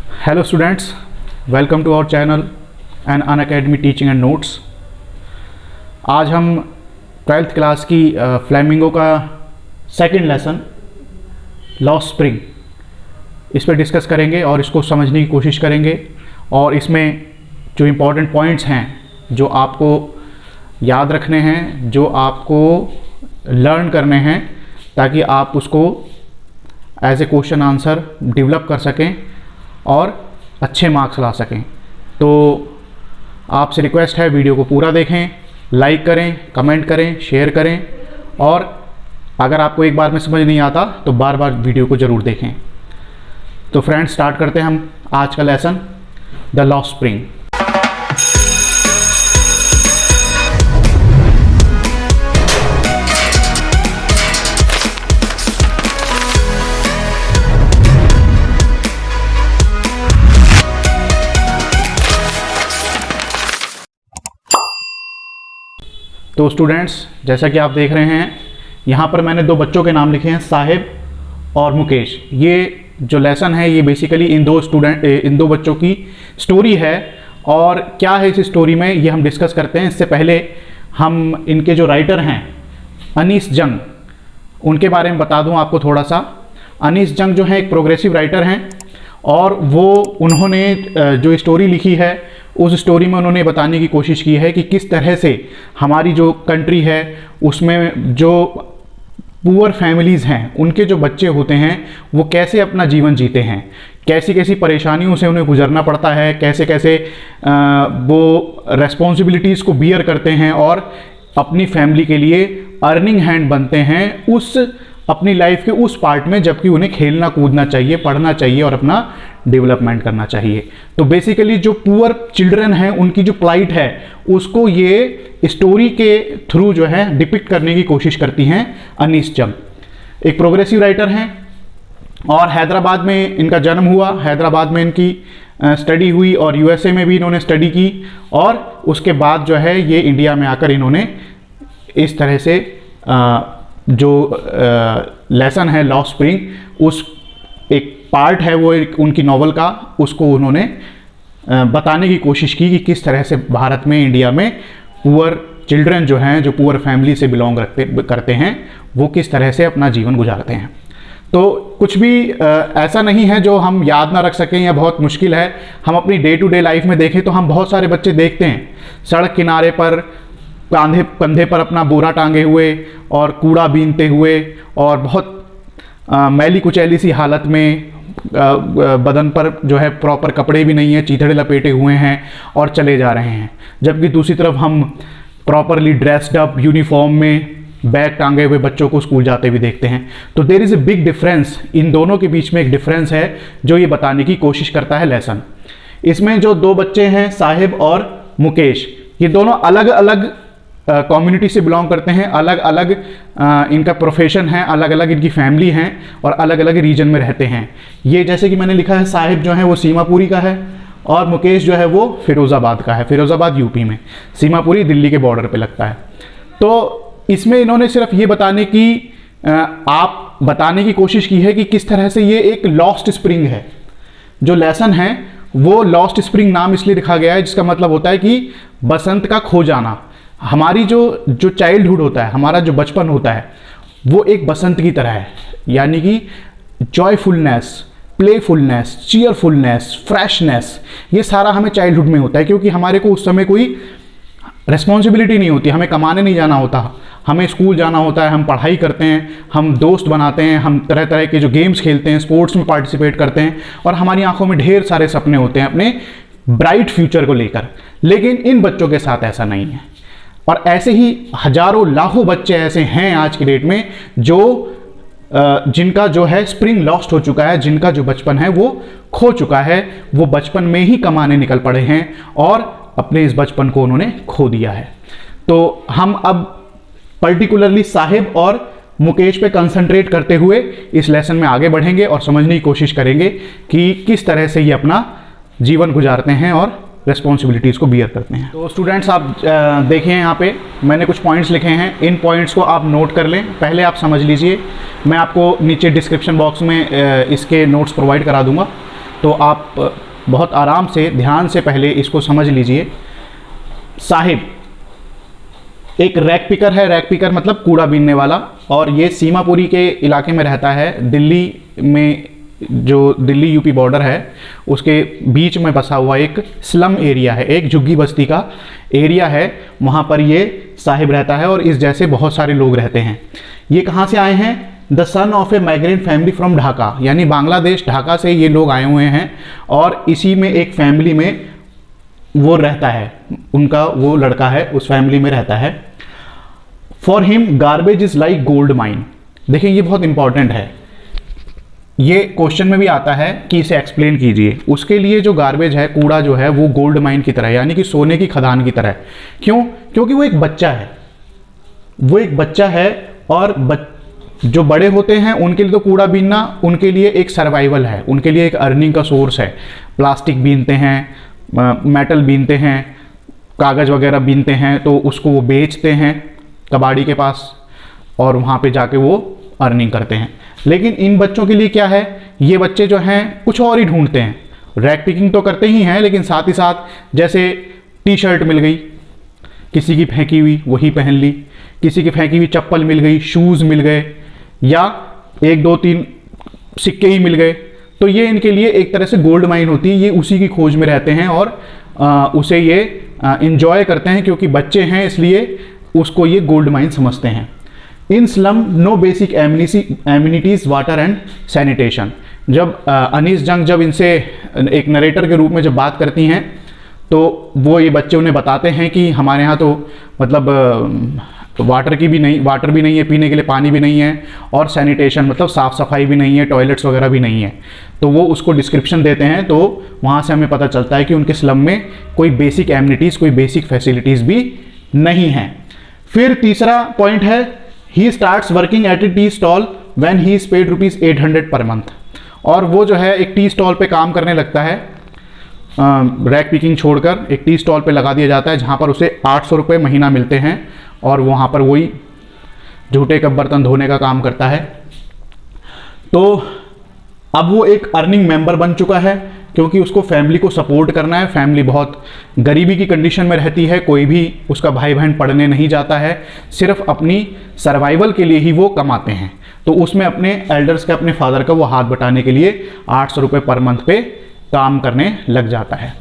Hello students, welcome to our channel and Unacademy Teaching and Notes। आज हम 12th class की flamingo का second lesson lost spring इस पर डिस्कस करेंगे और इसको समझने की कोशिश करेंगे और इसमें जो इम्पोर्टेंट पॉइंट्स हैं जो आपको याद रखने हैं, जो आपको लर्न करने हैं ताकि आप उसको as a question answer develop कर सकें और अच्छे मार्क्स ला सकें। तो आपसे रिक्वेस्ट है वीडियो को पूरा देखें, लाइक करें, कमेंट करें, शेयर करें और अगर आपको एक बार में समझ नहीं आता तो बार बार वीडियो को ज़रूर देखें। तो फ्रेंड्स, स्टार्ट करते हैं हम आज का लेसन द लॉस्ट स्प्रिंग। तो स्टूडेंट्स, जैसा कि आप देख रहे हैं यहाँ पर मैंने दो बच्चों के नाम लिखे हैं, साहिब और मुकेश। ये जो लेसन है ये बेसिकली इन दो बच्चों की स्टोरी है और क्या है इस स्टोरी में ये हम डिस्कस करते हैं। इससे पहले हम इनके जो राइटर हैं अनीस जंग, उनके बारे में बता दूं आपको थोड़ा सा। अनीस जंग जो है एक प्रोग्रेसिव राइटर हैं और उन्होंने जो स्टोरी लिखी है उस स्टोरी में उन्होंने बताने की कोशिश की है कि किस तरह से हमारी जो कंट्री है उसमें जो पुअर फैमिलीज़ हैं उनके जो बच्चे होते हैं वो कैसे अपना जीवन जीते हैं, कैसी कैसी परेशानियों से उन्हें गुजरना पड़ता है, कैसे कैसे वो रेस्पॉन्सिबिलिटीज़ को बियर करते हैं और अपनी फैमिली के लिए अर्निंग हैंड बनते हैं उस अपनी लाइफ के उस पार्ट में जबकि उन्हें खेलना कूदना चाहिए, पढ़ना चाहिए और अपना डेवलपमेंट करना चाहिए। तो बेसिकली जो पुअर चिल्ड्रन हैं उनकी जो प्लाइट है उसको ये स्टोरी के थ्रू जो है डिपिक्ट करने की कोशिश करती हैं अनीस जंग। एक प्रोग्रेसिव राइटर हैं और हैदराबाद में इनका जन्म हुआ, हैदराबाद में इनकी स्टडी हुई और यूएसए में भी इन्होंने स्टडी की और उसके बाद जो है ये इंडिया में आकर इन्होंने इस तरह से जो लेसन है लॉस्ट स्प्रिंग उस एक पार्ट है वो एक उनकी नॉवल का, उसको उन्होंने बताने की कोशिश की कि किस तरह से भारत में, इंडिया में पुअर चिल्ड्रन जो हैं, जो पुअर फैमिली से बिलोंग करते हैं, वो किस तरह से अपना जीवन गुजारते हैं। तो कुछ भी ऐसा नहीं है जो हम याद ना रख सकें या बहुत मुश्किल है। हम अपनी डे टू डे लाइफ में देखें तो हम बहुत सारे बच्चे देखते हैं सड़क किनारे पर कंधे पर अपना बोरा टांगे हुए और कूड़ा बीनते हुए और बहुत मैली कुचैली सी हालत में, बदन पर जो है प्रॉपर कपड़े भी नहीं है, चीथड़े लपेटे हुए हैं और चले जा रहे हैं। जबकि दूसरी तरफ हम प्रॉपरली ड्रेस्ड अप यूनिफॉर्म में बैग टांगे हुए बच्चों को स्कूल जाते हुए देखते हैं। तो there is a big difference, इन दोनों के बीच में एक डिफरेंस है जो ये बताने की कोशिश करता है लेसन। इसमें जो दो बच्चे हैं साहिब और मुकेश, ये दोनों अलग अलग कम्युनिटी से बिलोंग करते हैं, अलग अलग इनका प्रोफेशन है, अलग अलग इनकी फैमिली हैं और अलग अलग रीजन में रहते हैं। ये जैसे कि मैंने लिखा है, साहिब जो है वो सीमापुरी का है और मुकेश जो है वो फिरोज़ाबाद का है, फिरोज़ाबाद यूपी में, सीमापुरी दिल्ली के बॉर्डर पे लगता है। तो इसमें इन्होंने सिर्फ ये बताने की कोशिश की है कि किस तरह से ये एक लॉस्ट स्प्रिंग है। जो लेसन है वो लॉस्ट स्प्रिंग नाम इसलिए रखा गया है जिसका मतलब होता है कि बसंत का खो जाना। हमारी जो चाइल्डहुड होता है, हमारा जो बचपन होता है वो एक बसंत की तरह है, यानी कि जॉयफुलनेस, प्लेफुलनेस, चीयरफुलनेस, फ्रेशनेस, ये सारा हमें चाइल्डहुड में होता है क्योंकि हमारे को उस समय कोई रिस्पॉन्सिबिलिटी नहीं होती, हमें कमाने नहीं जाना होता, हमें स्कूल जाना होता है, हम पढ़ाई करते हैं, हम दोस्त बनाते हैं, हम तरह तरह के जो गेम्स खेलते हैं, स्पोर्ट्स में पार्टिसिपेट करते हैं और हमारी आंखों में ढेर सारे सपने होते हैं अपने ब्राइट फ्यूचर को लेकर। लेकिन इन बच्चों के साथ ऐसा नहीं है और ऐसे ही हजारों लाखों बच्चे ऐसे हैं आज की डेट में जो जिनका जो है स्प्रिंग लॉस्ट हो चुका है, जिनका जो बचपन है वो खो चुका है, वो बचपन में ही कमाने निकल पड़े हैं और अपने इस बचपन को उन्होंने खो दिया है। तो हम अब पर्टिकुलरली साहिब और मुकेश पे कंसंट्रेट करते हुए इस लेसन में आगे बढ़ेंगे और समझने की कोशिश करेंगे कि किस तरह से ये अपना जीवन गुजारते हैं और रिस्पॉन्सिबिलिटीज़ को बियर करते हैं। तो स्टूडेंट्स, आप देखिए यहाँ पे मैंने कुछ पॉइंट्स लिखे हैं, इन पॉइंट्स को आप नोट कर लें, पहले आप समझ लीजिए। मैं आपको नीचे डिस्क्रिप्शन बॉक्स में इसके नोट्स प्रोवाइड करा दूंगा। तो आप बहुत आराम से ध्यान से पहले इसको समझ लीजिए। साहिब एक रैक पिकर है, रैक पिकर मतलब कूड़ा बीनने वाला, और ये सीमापुरी के इलाके में रहता है। दिल्ली में, जो दिल्ली यूपी बॉर्डर है उसके बीच में बसा हुआ एक स्लम एरिया है, एक झुग्गी बस्ती का एरिया है, वहाँ पर ये साहिब रहता है और इस जैसे बहुत सारे लोग रहते हैं। ये कहाँ से आए हैं? The son of A migrant family from Dhaka, यानी बांग्लादेश, ढाका से ये लोग आए हुए हैं और इसी में एक फैमिली में वो रहता है, उनका वो लड़का है उस फैमिली में रहता है। For him garbage is like gold mine. देखिए ये बहुत इंपॉर्टेंट है, ये क्वेश्चन में भी आता है कि इसे एक्सप्लेन कीजिए। उसके लिए जो गार्बेज है, कूड़ा जो है, वो गोल्ड माइन की तरह है, यानी कि सोने की खदान की तरह है। क्यों? क्योंकि वो एक बच्चा है, वो एक बच्चा है, और जो बड़े होते हैं उनके लिए तो कूड़ा बीनना उनके लिए एक सर्वाइवल है, उनके लिए एक अर्निंग का सोर्स है। प्लास्टिक बीनते हैं, मेटल बीनते हैं, कागज़ वगैरह बीनते हैं, तो उसको वो बेचते हैं कबाड़ी के पास और वहाँ पे जाके वो अर्निंग करते हैं। लेकिन इन बच्चों के लिए क्या है, ये बच्चे जो हैं कुछ और ही ढूंढते हैं। रैक पिकिंग तो करते ही हैं, लेकिन साथ ही साथ जैसे टी शर्ट मिल गई किसी की फेंकी हुई, वही पहन ली, किसी की फेंकी हुई चप्पल मिल गई, शूज़ मिल गए, या 1 2 3 सिक्के ही मिल गए, तो ये इनके लिए एक तरह से गोल्ड माइन होती है। ये उसी की खोज में रहते हैं और उसे ये इंजॉय करते हैं, क्योंकि बच्चे हैं इसलिए उसको ये गोल्ड माइन समझते हैं। In slum no basic amenities, water and sanitation. जब अनीस जंग जब इनसे एक नरेटर के रूप में जब बात करती हैं, तो वो ये बच्चे उन्हें बताते हैं कि हमारे यहाँ तो मतलब वाटर भी नहीं है, पीने के लिए पानी भी नहीं है, और सैनिटेशन मतलब साफ़ सफाई भी नहीं है, टॉयलेट्स वगैरह भी नहीं है। तो वो उसको डिस्क्रिप्शन देते हैं, तो वहाँ से हमें पता चलता है कि उनके स्लम में कोई बेसिक एम्यूनिटीज़, कोई बेसिक फैसिलिटीज़ भी नहीं है। फिर तीसरा पॉइंट है, he starts working at A tea stall when he is paid ₹800 per month. और वो जो है एक टी स्टॉल पे काम करने लगता है, रैक पिकिंग छोड़कर एक टी स्टॉल पे लगा दिया जाता है, जहाँ पर उसे 800 रुपये महीना मिलते हैं, और वहाँ पर वही झूठे कप बर्तन धोने का काम करता है। तो अब वो एक अर्निंग मेंबर बन चुका है, क्योंकि उसको फैमिली को सपोर्ट करना है। फैमिली बहुत गरीबी की कंडीशन में रहती है, कोई भी उसका भाई बहन पढ़ने नहीं जाता है, सिर्फ अपनी सर्वाइवल के लिए ही वो कमाते हैं। तो उसमें अपने एल्डर्स का, अपने फादर का वो हाथ बटाने के लिए 800 रुपये पर मंथ पे काम करने लग जाता है।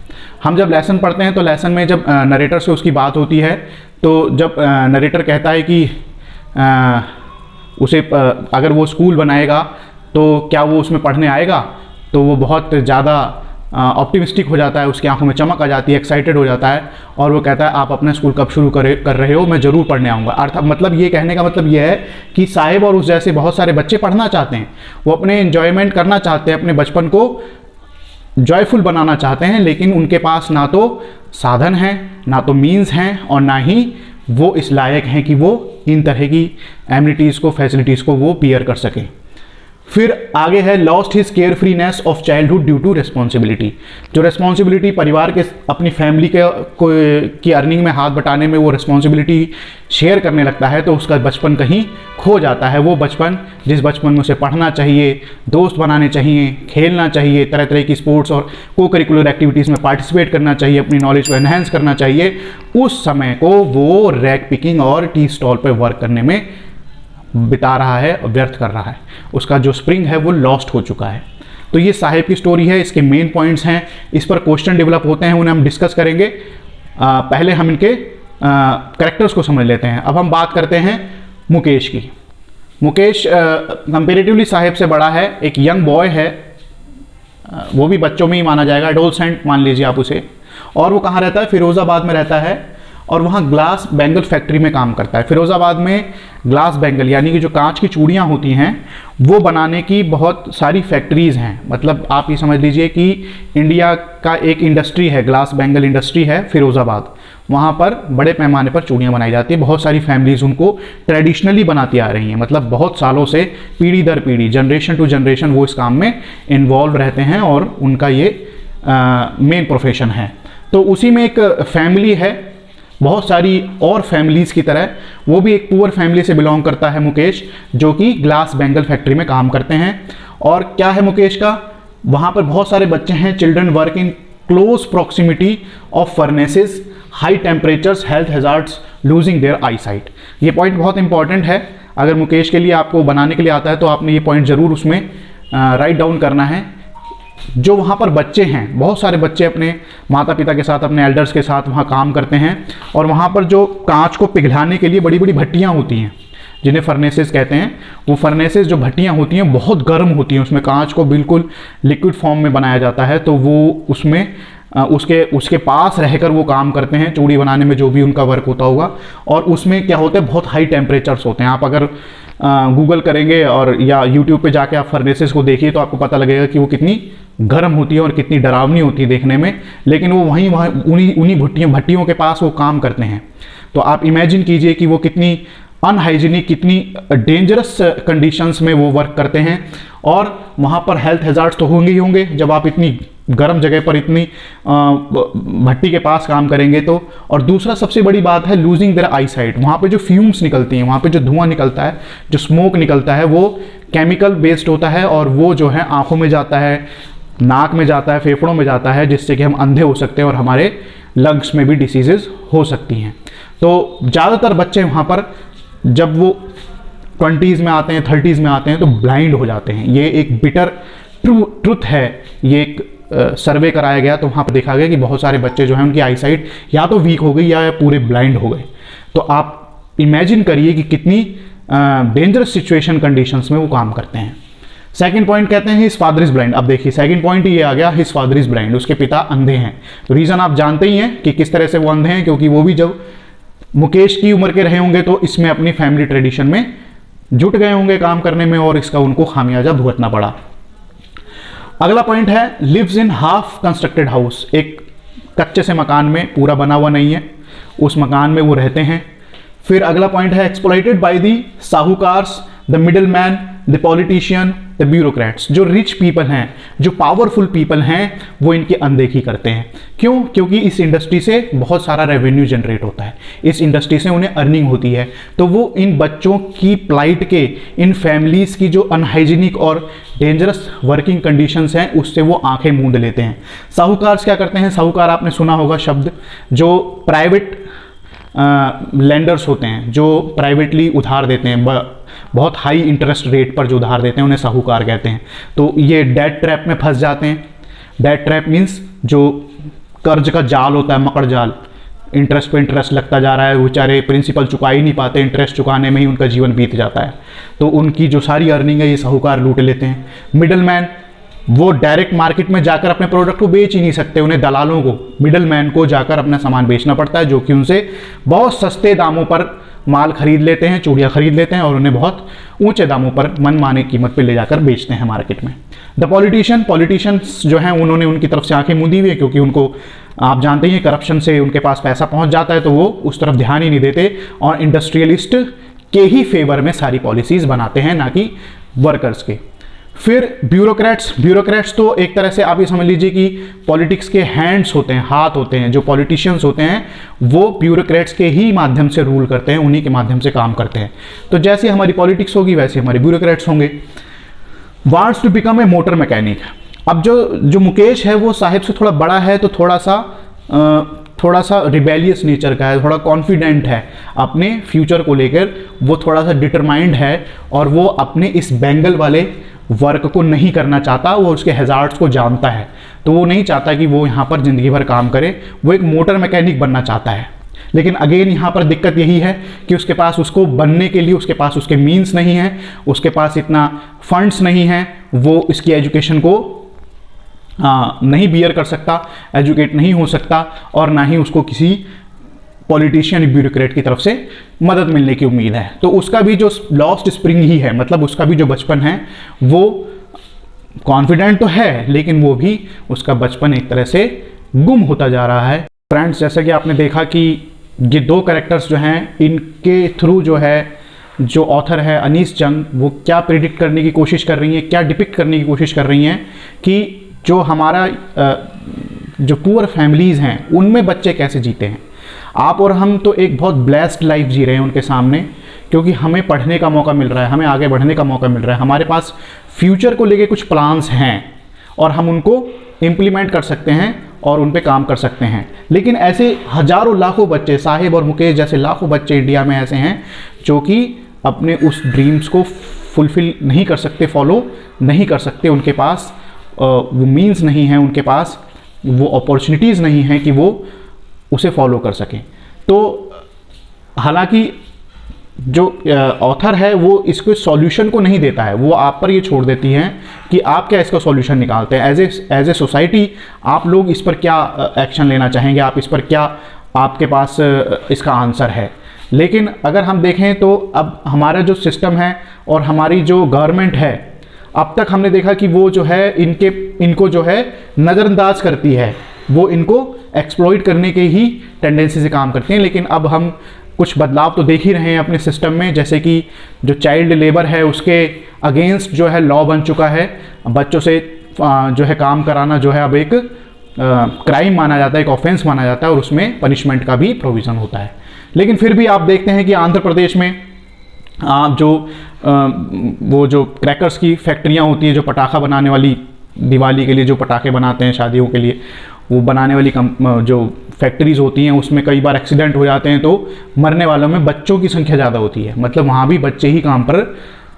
हम जब लेसन पढ़ते हैं तो लेसन में जब नरेटर से उसकी बात होती है, तो जब नरेटर कहता है कि उसे अगर वो स्कूल बनाएगा तो क्या वो उसमें पढ़ने आएगा, तो वो बहुत ज़्यादा ऑप्टिमिस्टिक हो जाता है, उसकी आंखों में चमक आ जाती है, एक्साइटेड हो जाता है, और वो कहता है आप अपना स्कूल कब शुरू कर रहे हो, मैं ज़रूर पढ़ने आऊँगा। अर्थात मतलब ये कहने का मतलब ये है कि साहिब और उस जैसे बहुत सारे बच्चे पढ़ना चाहते हैं, वो अपने एन्जॉयमेंट करना चाहते हैं, अपने बचपन को जॉयफुल बनाना चाहते हैं, लेकिन उनके पास ना तो साधन हैं, ना तो मीन्स हैं, और ना ही वो इस लायक हैं कि वो इन तरह की एमिनिटीज़ को, फैसिलिटीज़ को वो बियर कर सकें। फिर आगे है, lost his carefreeness of childhood due to responsibility. जो रिस्पॉन्सिबिलिटी परिवार के, अपनी फैमिली के की अर्निंग में हाथ बटाने में वो रिस्पॉन्सिबिलिटी शेयर करने लगता है, तो उसका बचपन कहीं खो जाता है। वो बचपन जिस बचपन में उसे पढ़ना चाहिए, दोस्त बनाने चाहिए, खेलना चाहिए, तरह तरह की स्पोर्ट्स और को करिकुलर एक्टिविटीज़ में पार्टिसिपेट करना चाहिए, अपनी नॉलेज को एनहेंस करना चाहिए, उस समय को वो रैक पिकिंग और टी स्टॉल पर वर्क करने में बिता रहा है, व्यर्थ कर रहा है। उसका जो स्प्रिंग है वो लॉस्ट हो चुका है। तो ये साहिब की स्टोरी है, इसके मेन पॉइंट्स हैं, इस पर क्वेश्चन डेवलप होते हैं, उन्हें हम डिस्कस करेंगे। पहले हम इनके कैरेक्टर्स को समझ लेते हैं। अब हम बात करते हैं मुकेश की। मुकेश कंपेरेटिवली साहिब से बड़ा है, एक यंग बॉय है, वो भी बच्चों में ही माना जाएगा, एडोलसेंट मान लीजिए आप उसे। और वो कहाँ रहता है? फिरोज़ाबाद में रहता है, और वहाँ ग्लास बैंगल फैक्ट्री में काम करता है। फिरोज़ाबाद में ग्लास बैंगल यानी कि जो कांच की चूड़ियाँ होती हैं वो बनाने की बहुत सारी फैक्ट्रीज़ हैं। मतलब आप ये समझ लीजिए कि इंडिया का एक इंडस्ट्री है, ग्लास बैंगल इंडस्ट्री है फिरोज़ाबाद। वहाँ पर बड़े पैमाने पर चूड़ियाँ बनाई जाती है। बहुत सारी फैमिलीज़ उनको ट्रेडिशनली बनाती आ रही हैं, मतलब बहुत सालों से पीढ़ी दर पीढ़ी, जनरेशन टू जनरेशन वो इस काम में इन्वॉल्व रहते हैं और उनका ये मेन प्रोफेशन है। तो उसी में एक फैमिली है, बहुत सारी और फैमिलीज़ की तरह वो भी एक पुअर फैमिली से बिलोंग करता है मुकेश, जो कि ग्लास बैंगल फैक्ट्री में काम करते हैं। और क्या है मुकेश का? वहाँ पर बहुत सारे बच्चे हैं, children work in close proximity of furnaces, high temperatures, health hazards, losing their eyesight. ये पॉइंट बहुत इंपॉर्टेंट है, अगर मुकेश के लिए आपको बनाने के लिए आता है तो आपने ये पॉइंट ज़रूर उसमें राइट डाउन करना है। जो वहाँ पर बच्चे हैं, बहुत सारे बच्चे अपने माता पिता के साथ, अपने एल्डर्स के साथ वहाँ काम करते हैं, और वहाँ पर जो कांच को पिघलाने के लिए बड़ी बड़ी भट्टियाँ होती हैं, जिन्हें फर्नेसेस कहते हैं, वो फर्नेसेस जो भट्टियाँ होती हैं बहुत गर्म होती हैं, उसमें कांच को बिल्कुल लिक्विड फॉर्म में बनाया जाता है, तो वो उसमें उसके पास रहकर वो काम करते हैं, चूड़ी बनाने में जो भी उनका वर्क होता होगा। और उसमें क्या होता है, बहुत हाई टेम्परेचर्स होते हैं। आप अगर गूगल करेंगे और या यूट्यूब पे जाके आप फर्नेसेस को देखिए तो आपको पता लगेगा कि वो कितनी गर्म होती है और कितनी डरावनी होती है देखने में, लेकिन वो वहाँ उन्हीं भट्टियों के पास वो काम करते हैं। तो आप इमेजिन कीजिए कि वो कितनी अनहाइजीनिक, कितनी डेंजरस कंडीशंस में वो वर्क करते हैं, और वहाँ पर हेल्थ हैजार्ड्स तो होंगे ही होंगे जब आप इतनी गर्म जगह पर इतनी भट्टी के पास काम करेंगे तो। और दूसरा सबसे बड़ी बात है लूजिंग देयर आई साइट। वहाँ पे जो फ्यूम्स निकलती हैं, वहाँ पे जो धुआं निकलता है, जो स्मोक निकलता है, वो केमिकल बेस्ड होता है, और वो जो है आँखों में जाता है, नाक में जाता है, फेफड़ों में जाता है, जिससे कि हम अंधे हो सकते हैं और हमारे लंग्स में भी डिसीजेज हो सकती हैं। तो ज़्यादातर बच्चे वहाँ पर जब वो 20s में आते हैं, 30s में आते हैं तो ब्लाइंड हो जाते हैं। ये एक बिटर ट्रुथ है। ये एक सर्वे कराया गया तो वहाँ पर देखा गया कि बहुत सारे बच्चे जो हैं उनकी आई साइट या तो वीक हो गई या पूरे ब्लाइंड हो गए। तो आप इमेजिन करिए कि कितनी डेंजरस सिचुएशन कंडीशंस में वो काम करते हैं। सेकंड पॉइंट कहते हैं हिज फादर इज ब्लाइंड। अब देखिए सेकंड पॉइंट ये आ गया, हिज फादर इज ब्लाइंड, उसके पिता अंधे हैं। तो रीज़न आप जानते ही हैं कि किस तरह से वो अंधे हैं, क्योंकि वो भी जब मुकेश की उम्र के रहे होंगे तो इसमें अपनी फैमिली ट्रेडिशन में जुट गए होंगे काम करने में, और इसका उनको खामियाजा भुगतना पड़ा। अगला पॉइंट है lives in half constructed house. एक कच्चे से मकान में, पूरा बना हुआ नहीं है, उस मकान में वो रहते हैं। फिर अगला पॉइंट है exploited by the sahukars, the middle man, the politician, the bureaucrats. जो रिच पीपल हैं, जो पावरफुल पीपल हैं, वो इनकी अनदेखी करते हैं। क्यों? क्योंकि इस इंडस्ट्री से बहुत सारा रेवेन्यू जनरेट होता है, इस इंडस्ट्री से उन्हें अर्निंग होती है। तो वो इन बच्चों की प्लाइट के, इन फैमिलीज़ की जो अनहाइजीनिक और डेंजरस वर्किंग कंडीशंस हैं, उससे वो आंखें मूंद लेते हैं। साहूकार्स क्या करते हैं? साहूकार आपने सुना होगा शब्द, जो प्राइवेट लेंडर्स होते हैं, जो प्राइवेटली उधार देते हैं, बहुत हाई इंटरेस्ट रेट पर जो उधार देते हैं, उन्हें साहूकार कहते हैं। तो ये डेट ट्रैप में फंस जाते हैं। डेट ट्रैप मीन्स जो कर्ज का जाल होता है, मकड़ जाल, इंटरेस्ट पे इंटरेस्ट लगता जा रहा है, बेचारे प्रिंसिपल चुका ही नहीं पाते, इंटरेस्ट चुकाने में ही उनका जीवन बीत जाता है। तो उनकी जो सारी अर्निंग है ये साहूकार लूट लेते हैं। मिडल मैन, वो डायरेक्ट मार्केट में जाकर अपने प्रोडक्ट को बेच ही नहीं सकते, उन्हें दलालों को, मिडल मैन को जाकर अपना सामान बेचना पड़ता है, जो कि उनसे बहुत सस्ते दामों पर माल खरीद लेते हैं, चूड़ियाँ खरीद लेते हैं, और उन्हें बहुत ऊंचे दामों पर मनमाने कीमत पर ले जाकर बेचते हैं मार्केट में। द पॉलिटिशियंस जो हैं उन्होंने उनकी तरफ से आंखें मूंदी हुई है, क्योंकि उनको आप जानते हैं करप्शन से उनके पास पैसा पहुंच जाता है, तो वो उस तरफ ध्यान ही नहीं देते और इंडस्ट्रियलिस्ट के ही फेवर में सारी पॉलिसीज़ बनाते हैं, ना कि वर्कर्स के। फिर ब्यूरोक्रेट्स तो एक तरह से आप ये समझ लीजिए कि पॉलिटिक्स के हैंड्स होते हैं, हाथ होते हैं। जो पॉलिटिशियंस होते हैं वो ब्यूरोक्रेट्स के ही माध्यम से रूल करते हैं, उन्हीं के माध्यम से काम करते हैं। तो जैसे हमारी पॉलिटिक्स होगी वैसे हमारे ब्यूरोक्रेट्स होंगे। Wants to become a motor mechanic. अब जो मुकेश है वो साहिब से थोड़ा बड़ा है, तो थोड़ा सा रिबेलियस नेचर का है, थोड़ा कॉन्फिडेंट है अपने फ्यूचर को लेकर, वो थोड़ा सा डिटरमाइंड है, और वो अपने इस बेंगल वाले वर्क को नहीं करना चाहता। वो उसके हैजार्ड्स को जानता है, तो वो नहीं चाहता कि वो यहाँ पर ज़िंदगी भर काम करे, वो एक मोटर मैकेनिक बनना चाहता है। लेकिन अगेन यहाँ पर दिक्कत यही है कि उसके पास, उसको बनने के लिए उसके पास उसके मीन्स नहीं है, उसके पास इतना फंड्स नहीं है, वो इसकी एजुकेशन को नहीं बियर कर सकता, एजुकेट नहीं हो सकता, और ना ही उसको किसी पॉलिटिशियन ब्यूरोक्रेट की तरफ से मदद मिलने की उम्मीद है। तो उसका भी जो लॉस्ट स्प्रिंग ही है, मतलब उसका भी जो बचपन है, वो कॉन्फिडेंट तो है, लेकिन वो भी, उसका बचपन एक तरह से गुम होता जा रहा है। फ्रेंड्स, जैसा कि आपने देखा कि ये दो कैरेक्टर्स जो हैं, इनके थ्रू जो है, जो ऑथर है अनीस जंग, वो क्या प्रिडिक्ट करने की कोशिश कर रही हैं, क्या डिपिक्ट करने की कोशिश कर रही हैं कि जो हमारा जो पुअर फैमिलीज़ हैं उनमें बच्चे कैसे जीते हैं। आप और हम तो एक बहुत ब्लेस्ड लाइफ जी रहे हैं उनके सामने, क्योंकि हमें पढ़ने का मौका मिल रहा है, हमें आगे बढ़ने का मौका मिल रहा है, हमारे पास फ्यूचर को लेके कुछ प्लान्स हैं, और हम उनको इम्प्लीमेंट कर सकते हैं और उन पे काम कर सकते हैं। लेकिन ऐसे हजारों लाखों बच्चे, साहिब और मुकेश जैसे लाखों बच्चे इंडिया में ऐसे हैं जो कि अपने उस ड्रीम्स को फुलफिल नहीं कर सकते, फॉलो नहीं कर सकते। उनके पास वो मीन्स नहीं है, उनके पास वो अपॉर्चुनिटीज़ नहीं हैं कि वो उसे फॉलो कर सकें। तो हालांकि जो ऑथर है वो इसको सॉल्यूशन को नहीं देता है, वो आप पर ये छोड़ देती हैं कि आप क्या इसका सॉल्यूशन निकालते हैं। एज ए सोसाइटी आप लोग इस पर क्या एक्शन लेना चाहेंगे, आप इस पर क्या, आपके पास इसका आंसर है। लेकिन अगर हम देखें तो अब हमारा जो सिस्टम है और हमारी जो गवर्नमेंट है, अब तक हमने देखा कि वो जो है इनको जो है नज़रअंदाज करती है, वो इनको एक्सप्लॉइट करने के ही टेंडेंसी से काम करते हैं। लेकिन अब हम कुछ बदलाव तो देख ही रहे हैं अपने सिस्टम में, जैसे कि जो चाइल्ड लेबर है उसके अगेंस्ट जो है लॉ बन चुका है। बच्चों से जो है काम कराना जो है अब एक क्राइम माना जाता है, एक ऑफेंस माना जाता है और उसमें पनिशमेंट का भी प्रोविज़न होता है। लेकिन फिर भी आप देखते हैं कि आंध्र प्रदेश में जो वो जो क्रैकर्स की फैक्ट्रियाँ होती हैं, जो पटाखा बनाने वाली, दिवाली के लिए जो पटाखे बनाते हैं शादियों के लिए, वो बनाने वाली जो फैक्ट्रीज़ होती हैं उसमें कई बार एक्सीडेंट हो जाते हैं तो मरने वालों में बच्चों की संख्या ज़्यादा होती है। मतलब वहाँ भी बच्चे ही काम पर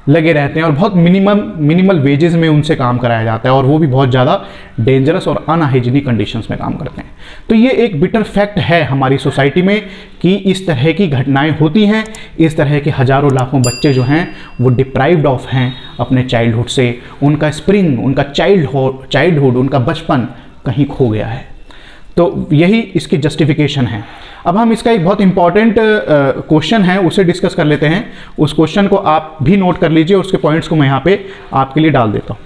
लगे रहते हैं और बहुत मिनिमल वेजेस में उनसे काम कराया जाता है और वो भी बहुत ज़्यादा डेंजरस और अनहाइजीनिक कंडीशंस में काम करते हैं। तो ये एक बिटर फैक्ट है हमारी सोसाइटी में कि इस तरह की घटनाएं होती हैं, इस तरह के हज़ारों लाखों बच्चे जो हैं वो डिप्राइव्ड ऑफ हैं अपने चाइल्डहुड से। उनका स्प्रिंग, उनका चाइल्डहुड, उनका बचपन कहीं खो गया है। तो यही इसकी जस्टिफिकेशन है। अब हम इसका एक बहुत इंपॉर्टेंट क्वेश्चन है उसे डिस्कस कर लेते हैं। उस क्वेश्चन को आप भी नोट कर लीजिए, उसके पॉइंट्स को मैं यहाँ पे आपके लिए डाल देता हूँ।